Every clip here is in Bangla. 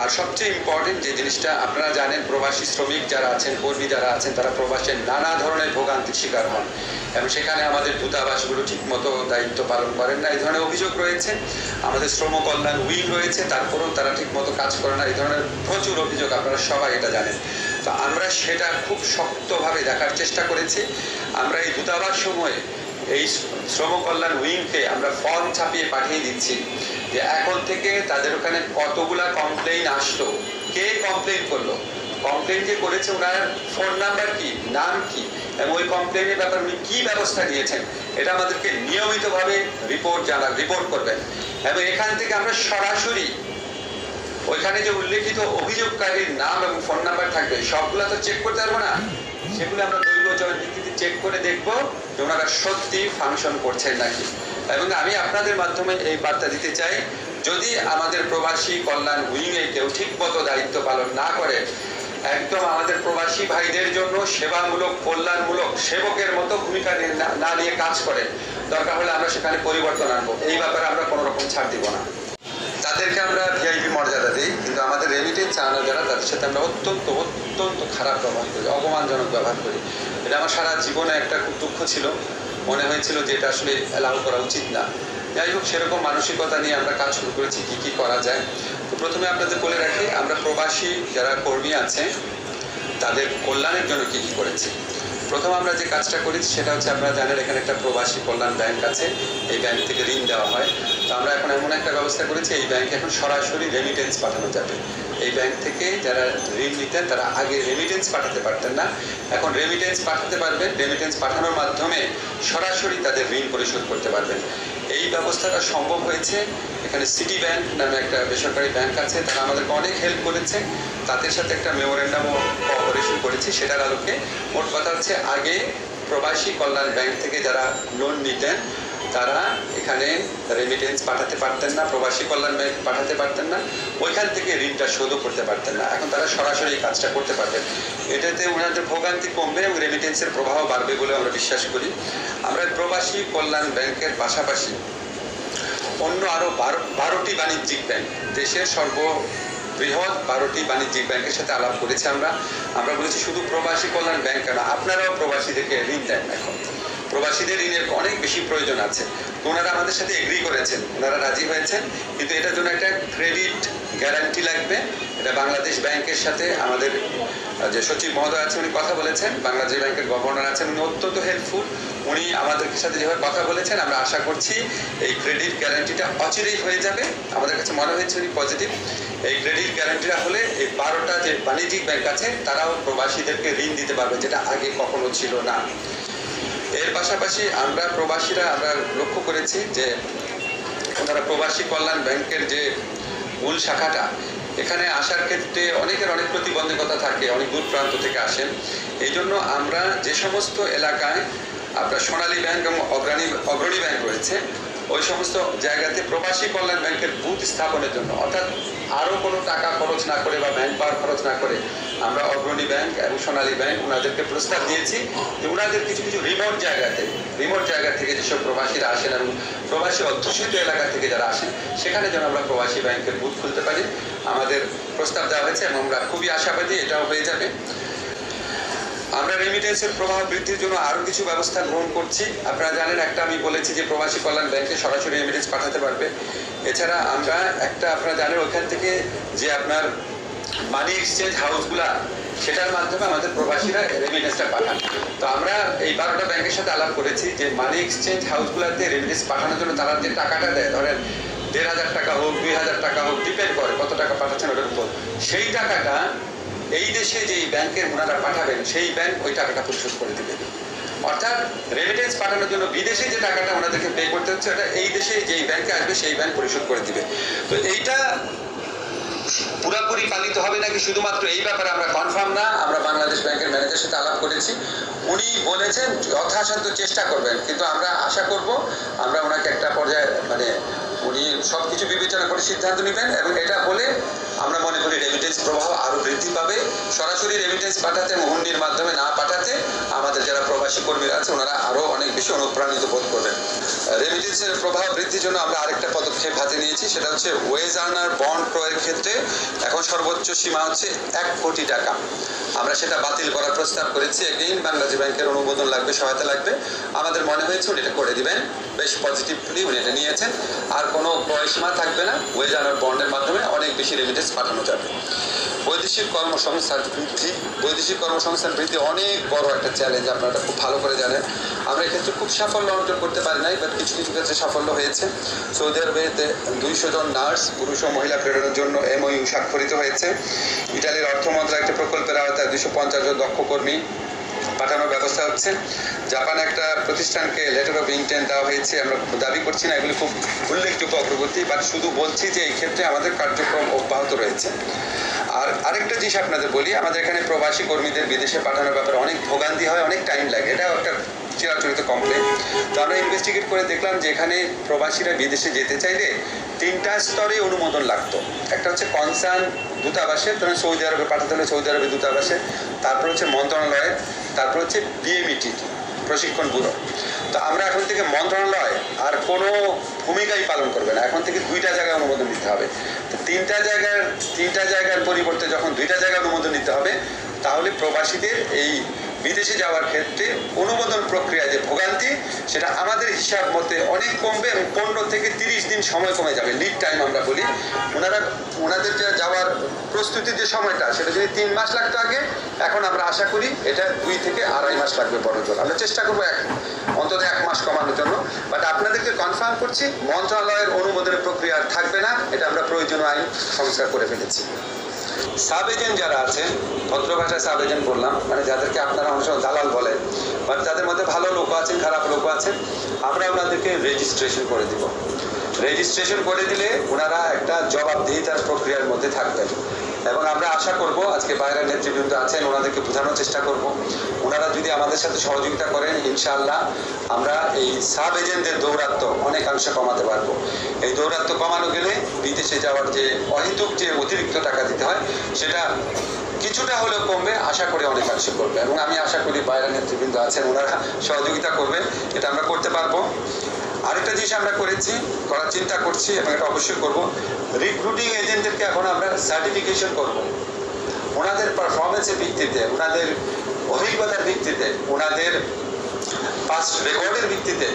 আর সবচেয়ে ইম্পর্টেন্ট যে জিনিসটা আপনারা জানেন, প্রবাসী শ্রমিক যারা আছেন, কর্মী যারা আছেন, তারা প্রবাসের নানা ধরনের ভোগান্তির শিকার হন এবং সেখানে আমাদের দূতাবাসগুলো ঠিকমতো দায়িত্ব পালন করেন না, এই ধরনের অভিযোগ রয়েছে। আমাদের শ্রম কল্যাণ উইং রয়েছে, তারপরেও তারা ঠিকমতো কাজ করে না, এই ধরনের প্রচুর অভিযোগ, আপনারা সবাই এটা জানেন। তো আমরা সেটা খুব শক্তভাবে দেখার চেষ্টা করেছি। আমরা এই দূতাবাস সময়ে এই শ্রম কল্যাণ উইংকে আমরা ফর্ম ছাপিয়ে পাঠিয়ে দিচ্ছি যে এখন থেকে তাদের ওখানে কতগুলা কমপ্লেইন আসলো, কে কমপ্লেইন করলো, কমপ্লেইন যে করেছে ওনার ফোন নাম্বার কি, নাম কি, এবং ওই কমপ্লেইনের ব্যাপারে উনি কি ব্যবস্থা নিয়েছেন এটা আমাদেরকে নিয়মিতভাবে রিপোর্ট করবেন। এবং এখান থেকে আমরা সরাসরি ওইখানে যে উল্লেখিত অভিযোগকারীর নাম এবং ফোন নাম্বার থাকবে সবগুলো তো চেক করতে পারবো না, সেগুলো আমরা দৈব চয়ন ভিত্তিতে চেক করে দেখবো যে ওনারা সত্যি ফাংশন করছেন নাকি। এবং আমি আপনাদের মাধ্যমে এই বার্তা দিতে চাই, যদি আমাদের প্রবাসী কল্যাণ উইংয়ে কেউ ঠিক মতো দায়িত্ব পালন না করে, একদম আমাদের প্রবাসী ভাইদের জন্য সেবামূলক কল্যাণমূলক সেবকের মতো ভূমিকা না নিয়ে কাজ করে, দরকার হলে আমরা সেখানে পরিবর্তন আনবো। এই ব্যাপারে আমরা কোনো রকম ছাড় দিব না। তাদেরকে আমরা ভিআইপি মর্যাদা দিই, কিন্তু আমাদের রেমিটেন্স চালানো যারা তাদের সাথে আমরা অত্যন্ত খারাপ ব্যবহার করি, অপমানজনক ব্যবহার করি। এটা আমার সারা জীবনে একটা খুব দুঃখ ছিল, মনে হয়েছিল যে এটা আসলে অ্যালাউ করা উচিত না। যাই হোক, সেরকম মানসিকতা নিয়ে আমরা কাজ শুরু করেছি কি করা যায়। তো প্রথমে আপনাদের বলে রাখি, আমরা প্রবাসী যারা কর্মী আছে তাদের কল্যাণের জন্য কি করেছি। প্রথম আমরা যে কাজটা করেছি সেটা হচ্ছে, আপনারা জানেন এখানে একটা প্রবাসী কল্যাণ ব্যাংক আছে, এই ব্যাংক থেকে ঋণ দেওয়া হয়। তো আমরা এখন এমন একটা ব্যবস্থা করেছি, এই ব্যাংকে এখন সরাসরি রেমিটেন্স পাঠানো যাবে। এই ব্যাংক থেকে যারা ঋণ নিতেন তারা আগে রেমিটেন্স পাঠাতে পারতেন না, এখন রেমিটেন্স পাঠাতে পারবেন। রেমিটেন্স পাঠানোর মাধ্যমে সরাসরি তাদের ঋণ পরিশোধ করতে পারবেন। এই ব্যবস্থাটা সম্ভব হয়েছে। এখানে সিটি ব্যাংক নামে একটা বেসরকারি ব্যাংক আছে, তারা আমাদেরকে অনেক হেল্প করেছে। তাদের সাথে একটা মেমোরেন্ডামও কোঅপারেশন করেছি। সেটার আলোকে মোট কথা হচ্ছে, আগে প্রবাসী কল্যাণ ব্যাংক থেকে যারা লোন নিতেন তারা এখানে রেমিটেন্স পাঠাতে পারতেন না, প্রবাসী কল্যাণ ব্যাংক পাঠাতে পারতেন না, ওইখান থেকে ঋণটা শোধও করতে পারতেন না। এখন তারা সরাসরি এই কাজটা করতে পারবেন। এটাতে ওনাদের ভোগান্তি কমবে এবং রেমিটেন্সের প্রবাহ বাড়বে বলে আমরা বিশ্বাস করি। আমরা প্রবাসী কল্যাণ ব্যাংকের পাশাপাশি অন্য আরও 12টি বাণিজ্যিক ব্যাংক, দেশের সর্ববৃহৎ 12টি বাণিজ্যিক ব্যাংকের সাথে আলাপ করেছি। আমরা বলেছি শুধু প্রবাসী কল্যাণ ব্যাংক না, আপনারাও প্রবাসীদেরকে ঋণ দেন। এখন প্রবাসীদের ঋণের অনেক বেশি প্রয়োজন আছে। তো ওনারা আমাদের সাথে এগ্রি করেছেন, ওনারা রাজি হয়েছেন, কিন্তু এটার জন্য একটা ক্রেডিট গ্যারান্টি লাগবে। এটা বাংলাদেশ ব্যাংকের সাথে আমাদের যে সচিব মহোদয় আছে উনি কথা বলেছেন, বাংলাদেশ ব্যাংকের গভর্নর আছেন, উনি অত্যন্ত হেল্পফুল। উনি আমাদের সাথে যেভাবে কথা বলেছেন, আমরা আশা করছি এই ক্রেডিট গ্যারান্টিটা অচিরেই হয়ে যাবে। আমাদের কাছে মনে হয়েছে উনি পজিটিভ। এই ক্রেডিট গ্যারান্টিটা হলে এই 12টা যে বাণিজ্যিক ব্যাংক আছে তারাও প্রবাসীদেরকে ঋণ দিতে পারবে, যেটা আগে কখনো ছিল না। এর পাশাপাশি আমরা লক্ষ্য করেছি যে ওনারা প্রবাসী কল্যাণ ব্যাংকের যে মূল শাখাটা, এখানে আসার ক্ষেত্রে অনেকের অনেক প্রতিবন্ধকতা থাকে, অনেক দূর প্রান্ত থেকে আসেন। এই জন্য আমরা যে সমস্ত এলাকায় আপনার সোনালী ব্যাংক এবং অগ্রণী ব্যাংক রয়েছে, ওই সমস্ত জায়গাতে প্রবাসী কল্যাণ ব্যাংকের বুথ স্থাপনের জন্য, অর্থাৎ আরও কোনো টাকা খরচ না করে বা ম্যান পাওয়ার খরচ না করে, আমরা অগ্রণী ব্যাংক এবং সোনালী ব্যাংক ওনাদেরকে প্রস্তাব দিয়েছি যে ওনাদের কিছু রিমোট জায়গা থেকে যেসব প্রবাসীরা আসেন এবং প্রবাসী অধ্যুষিত এলাকা থেকে যারা আসেন, সেখানে যেন আমরা প্রবাসী ব্যাংকের বুথ খুলতে পারি। আমাদের প্রস্তাব দেওয়া হয়েছে এবং আমরা খুবই আশাবাদী এটাও হয়ে যাবে। আমরা রেমিটেন্সের প্রবাহ বৃদ্ধির জন্য আরও কিছু ব্যবস্থা গ্রহণ করছি। আপনারা জানেন, একটা আমি বলেছি যে প্রবাসী কল্যাণ ব্যাংকে সরাসরি রেমিটেন্স পাঠাতে পারবে। এছাড়া আমরা আপনারা জানেন ওইখান থেকে যে আপনার মানি এক্সচেঞ্জ হাউসগুলা, সেটার মাধ্যমে আমাদের প্রবাসীরা রেমিটেন্সটা পাঠান। তো আমরা এই 12টা ব্যাংকের সাথে আলাপ করেছি যে মানি এক্সচেঞ্জ হাউসগুলোতে রেমিটেন্স পাঠানোর জন্য তারা যে টাকাটা দেয়, ধরেন 1,500 টাকা হোক, 2,000 টাকা হোক, ডিপেন্ড করে কত টাকা পাঠাচ্ছেন ওটার উপর, সেই টাকাটা এই দেশে যেই ব্যাংকের ওনারা পাঠাবেন সেই ব্যাংক ওই টাকাটা পরিশোধ করে দেবে। অর্থাৎ রেমিটেন্স পাঠানোর জন্য বিদেশে যে টাকাটা ওনাদেরকে পে করতে হচ্ছে, ওটা এই দেশে যেই ব্যাংকে আসবে সেই ব্যাংক পরিশোধ করে দিবে। তো এইটা পুরোপুরি পালিত হবে নাকি শুধুমাত্র এই ব্যাপারে আমরা কনফার্ম না। আমরা বাংলাদেশ ব্যাংকের ম্যানেজারের সাথে আলাপ করেছি, উনি বলেছেন যথাসাধ্য চেষ্টা করবেন, কিন্তু আমরা আশা করব আমরা ওনাকে একটা পর্যায়ে উনি সব কিছু বিবেচনা করে সিদ্ধান্ত নেবেন এবং এটা বলে আমরা মনে করি রেমিটেন্স প্রবাহ আরও বৃদ্ধি পাবে। সরাসরি রেমিটেন্স পাঠাতে, হুন্ডির মাধ্যমে না পাঠাতে আমাদের যারা প্রবাসী কর্মীরা আছে ওনারা আরও অনেক বেশি অনুপ্রাণিত বোধ করবেন। রেমিটেন্সের প্রভাব বৃদ্ধির জন্য আমরা আরেকটা পদক্ষেপ হাতে নিয়েছি, সেটা হচ্ছে ওয়েজ আর্নার বন্ড ক্রয়ের ক্ষেত্রে এখন সর্বোচ্চ সীমা হচ্ছে 1 কোটি টাকা। আমরা সেটা বাতিল করার প্রস্তাব করেছি। এগেইন বাংলাদেশ ব্যাংকের অনুমোদন লাগবে, সহায়তা লাগবে। আমাদের মনে হয়েছে উনি এটা করে দিবেন, বেশ পজিটিভলি উনি এটা নিয়েছেন। আর কোনো বয়সীমা থাকবে না, ওয়েজ আর্নার বন্ডের মাধ্যমে অনেক বেশি রেমিটেন্স পাঠানো যাবে। বৈদেশিক কর্মসংস্থান বৃদ্ধি অনেক বড় একটা চ্যালেঞ্জ, আপনারা খুব ভালো করে জানেন। আমরা এক্ষেত্রে খুব সাফল্য অর্জন করতে পারি নাই, বাট কিছু কিছু ক্ষেত্রে সাফল্য হয়েছে। সৌদি আরবেতে 200 জন নার্স পুরুষ ও মহিলা প্রেরণের জন্য MOU স্বাক্ষরিত হয়েছে। ইটালির অর্থ মন্ত্রণালয় একটা প্রকল্পের আওতায় 250 জন দক্ষ কর্মী পাঠানোর ব্যবস্থা হচ্ছে। জাপানে একটা প্রতিষ্ঠানকে লেটার অফ ইন্টেন্ট দেওয়া হয়েছে। আমরা দাবি করছি না এগুলি খুব উল্লেখযোগ্য অগ্রগতি, বাট শুধু বলছি যে এই ক্ষেত্রে আমাদের কার্যক্রম অব্যাহত রয়েছে। আর আরেকটা জিনিস আপনাদের বলি, আমাদের এখানে প্রবাসী কর্মীদের বিদেশে পাঠানোর ব্যাপারে অনেক ভোগান্তি হয়, অনেক টাইম লাগে। এটাও একটা চিরাচরিত কমপ্লেন। তো আমরা ইনভেস্টিগেট করে দেখলাম যে এখানে প্রবাসীরা বিদেশে যেতে চাইলে 3টা স্তরে অনুমোদন লাগতো। একটা হচ্ছে কনসার্ন দূতাবাসের, ধরেন সৌদি আরবে পাঠাতে হলে সৌদি আরবের দূতাবাসে, তারপর হচ্ছে মন্ত্রণালয়ের, তারপর হচ্ছে BMET প্রশিক্ষণ ব্যুরো। তো আমরা এখন থেকে মন্ত্রণালয় আর কোনো ভূমিকাই পালন করবে না, এখন থেকে 2টা জায়গায় অনুমোদন দিতে হবে। তো 3টা জায়গার পরিবর্তে যখন 2টা জায়গায় অনুমোদন দিতে হবে, তাহলে প্রবাসীদের এই বিদেশে যাওয়ার ক্ষেত্রে অনুমোদন প্রক্রিয়ায় যে ভোগান্তি, সেটা আমাদের হিসাব মতে অনেক কমবে এবং 15 থেকে 30 দিন সময় কমে যাবে। লিড টাইম আমরা বলি। ওনাদের যে যাওয়ার প্রস্তুতির যে সময়টা, সেটা যদি 3 মাস লাগতো আগে, এখন আমরা আশা করি এটা 2 থেকে 2.5 মাস লাগবে বড়জোর। আমরা চেষ্টা করবো অন্তত 1 মাস কমানোর জন্য। বাট আপনাদেরকে কনফার্ম করছি, মন্ত্রণালয়ের অনুমোদনের প্রক্রিয়া আর থাকবে না। এটা আমরা প্রয়োজনীয় আইন সংস্কার করে ফেলেছি। সাব এজেন্ট যারা আছেন, ভদ্র ভাষায় সাব এজেন্ট বললাম, মানে যাদেরকে আপনারা অনেক সময় দালাল বলেন, বাট যাদের মধ্যে ভালো লোক আছেন, খারাপ লোক আছেন, আমরা ওনাদেরকে রেজিস্ট্রেশন করে দিব। রেজিস্ট্রেশন করে দিলে ওনারা একটা জবাবদিহিতার প্রক্রিয়ার মধ্যে থাকবেন। এবং আমরা আশা করব, আজকে বাইরের নেতৃবৃন্দ আছেন, ওনাদেরকে বোঝানোর চেষ্টা করব। ওনারা যদি আমাদের সাথে সহযোগিতা করেন, ইনশাআল্লাহ আমরা এই সাব এজেন্টদের দৌরাত্ম্য অনেকাংশে কমাতে পারবো। এই দৌরাত্ম্য কমানো গেলে বিদেশে যাওয়ার যে অহেতুক যে অতিরিক্ত টাকা দিতে হয়, সেটা কিছুটা হলেও কমবে, আশা করি অনেকাংশে করবে। এবং আমি আশা করি বাইরের নেতৃবৃন্দ আছেন, ওনারা সহযোগিতা করবেন, এটা আমরা করতে পারবো। আরেকটা জিনিস আমরা করার চিন্তা করছি এবং এটা অবশ্যই করবো, রিক্রুটিং এজেন্টদেরকে এখন আমরা সার্টিফিকেশন করব। ওনাদের পারফরমেন্সের ভিত্তিতে, ওনাদের অভিজ্ঞতার ভিত্তিতে, ওনাদের পাস্ট রেকর্ডের ভিত্তিতে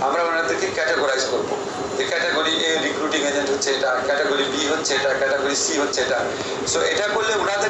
আমরা ওনাদেরকে ক্যাটাগরাইজ করবো। যে ক্যাটাগরি A রিক্রুটিং এজেন্ট হচ্ছে এটা, ক্যাটাগরি B হচ্ছে এটা, ক্যাটাগরি C হচ্ছে এটা। সো এটা করলে ওনাদের